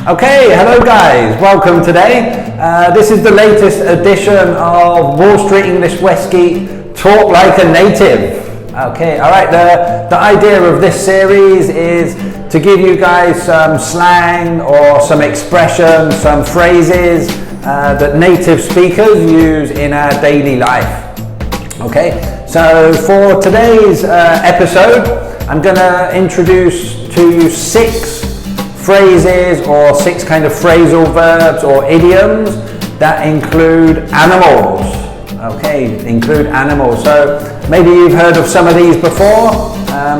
Okay, hello guys, welcome today. This is the latest edition of Wall Street English Westgate Talk Like a Native. Okay, alright, the idea of this series is to give you guys some slang or some expressions, some phrases that native speakers use in our daily life. Okay, so for today's episode, I'm going to introduce to you 6 phrases or 6 kind of phrasal verbs or idioms that include animals. Okay, include animals. So maybe you've heard of some of these before,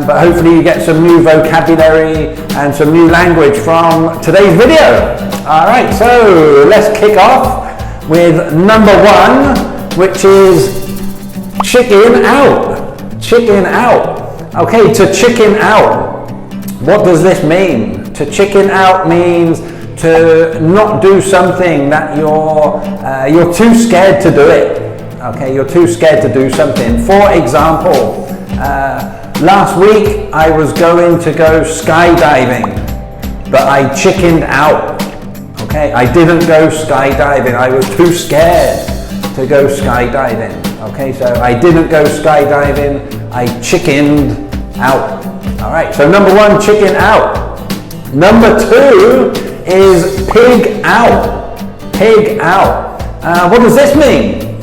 but hopefully you get some new vocabulary and some new language from today's video. All right, so let's kick off with number 1, which is chicken out. Chicken out. Okay, to chicken out. What does this mean? To chicken out means to not do something that you're too scared to do it. Okay, you're too scared to do something. For example, last week I was going to go skydiving, but I chickened out. Okay, I didn't go skydiving. I was too scared to go skydiving. Okay, so I didn't go skydiving. I chickened out. All right, so number 1, chicken out. Number 2 is pig out. Pig out. What does this mean?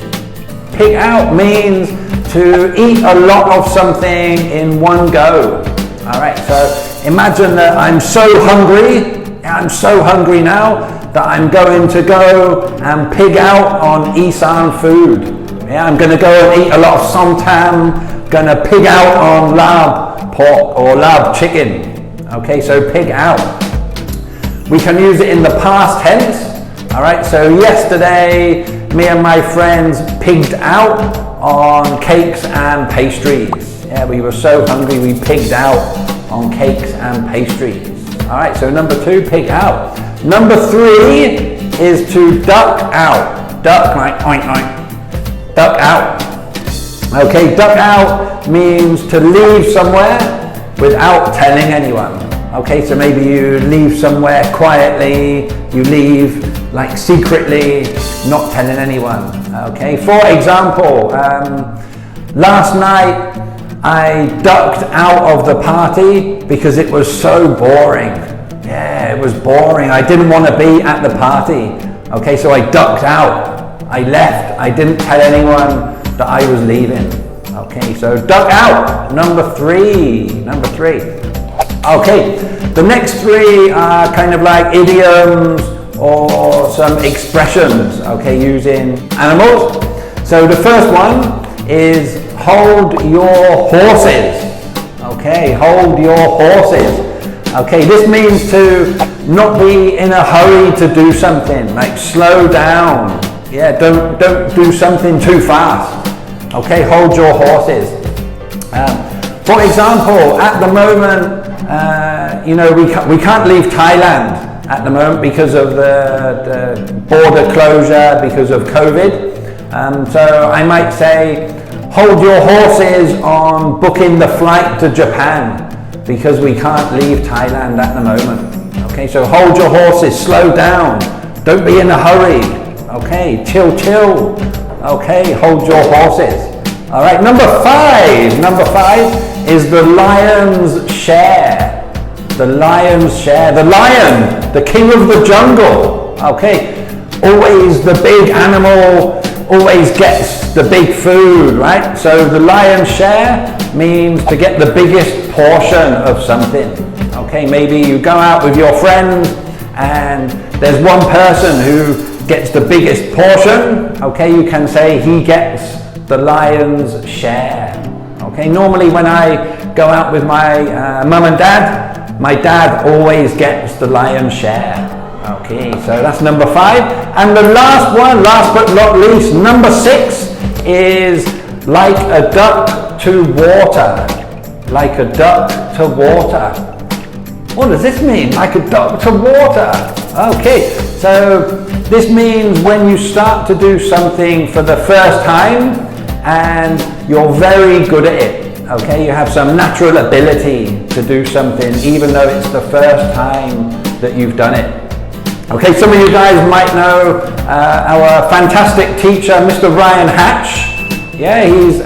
Pig out means to eat a lot of something in one go. All right, so imagine that I'm so hungry now that I'm going to go and pig out on Isan food. Yeah, I'm going to go and eat a lot of somtam, going to pig out on lab pork or lab chicken. Okay, so pig out. We can use it in the past tense. All right, so yesterday, me and my friends pigged out on cakes and pastries. Yeah, we were so hungry, we pigged out on cakes and pastries. All right, so number 2, pig out. Number 3 is to duck out. Duck, like oink oink. Duck out. Okay, duck out means to leave somewhere without telling anyone. Okay, so maybe you leave somewhere quietly, you leave like secretly, not telling anyone. Okay, for example, last night I ducked out of the party because it was so boring. Yeah, it was boring. I didn't want to be at the party. Okay, so I ducked out. I left. I didn't tell anyone that I was leaving. Okay, so duck out. Number 3. Okay, the next 3 are kind of like idioms or some expressions, okay, using animals. So the first one is hold your horses. Okay, hold your horses. Okay, this means to not be in a hurry to do something, like slow down. Yeah, don't do something too fast. Okay, hold your horses. For example, at the moment, we can't leave Thailand at the moment because of the border closure, because of COVID. So I might say, hold your horses on booking the flight to Japan because we can't leave Thailand at the moment. Okay, so hold your horses, slow down, don't be in a hurry. Okay, chill. Okay, hold your horses. All right, number 5 is the lion's share. The lion's share. The lion, the king of the jungle. Okay, always the big animal, always gets the big food, right? So the lion's share means to get the biggest portion of something. Okay, maybe you go out with your friends and there's one person who gets the biggest portion. Okay, you can say he gets the lion's share. Okay, normally when I go out with my mum and dad, my dad always gets the lion's share. Okay, so that's number 5. And the last one, last but not least, number 6 is like a duck to water. Like a duck to water. What does this mean? Like a duck to water. Okay, so this means when you start to do something for the first time and you're very good at it. Okay, you have some natural ability to do something even though it's the first time that you've done it. Okay, some of you guys might know our fantastic teacher, Mr. Ryan Hatch. Yeah, he's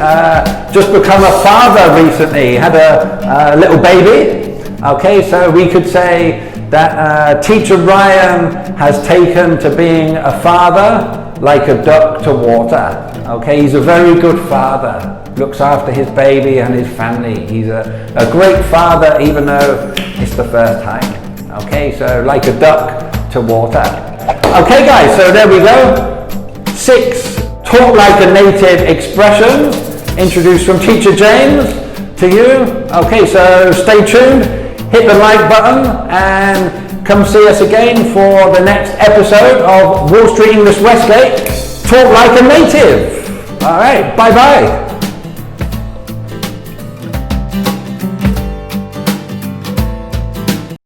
just become a father recently. He had a little baby. Okay, so we could say that teacher Ryan has taken to being a father like a duck to water. Okay, he's a very good father. Looks after his baby and his family. He's a great father, even though it's the first time. Okay, so like a duck to water. Okay guys, so there we go. 6 talk like a native expressions introduced from Teacher James to you. Okay, so stay tuned, hit the like button and come see us again for the next episode of Wall Street English Westgate. Talk like a native. All right, bye bye.